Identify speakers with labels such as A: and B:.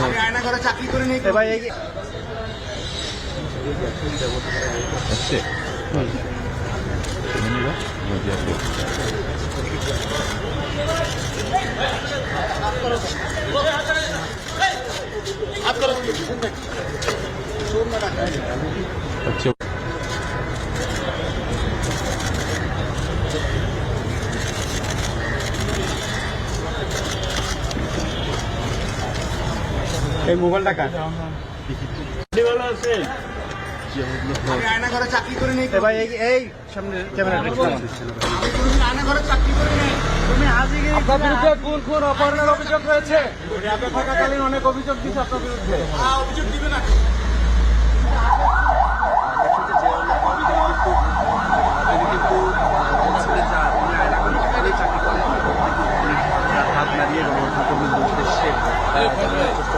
A: আমি আয়নাঘরে চাকরি করে নেই
B: ভাই
C: আচ্ছা
B: এই মোবাইলটা কাট
A: ভালো আছে আমি আয়নাঘরে চাকরি করে নেই
B: ভাই এই সামনে ক্যামেরা
A: আমি কোনোদিন আয়নাঘরে চাকরি করে নেই
B: তুমি হাজিগিরি আপনার বিরুদ্ধে কোন কোন অপহরণের অভিযোগ রয়েছে? আপনি থাকাকালীন অনেক অভিযোগ দিচ্ছে আপনার বিরুদ্ধে।
A: অভিযোগ দিবে না
C: হাত নাড়িয়ে গণমাধ্যম কর্মীর উদ্দেশ্যে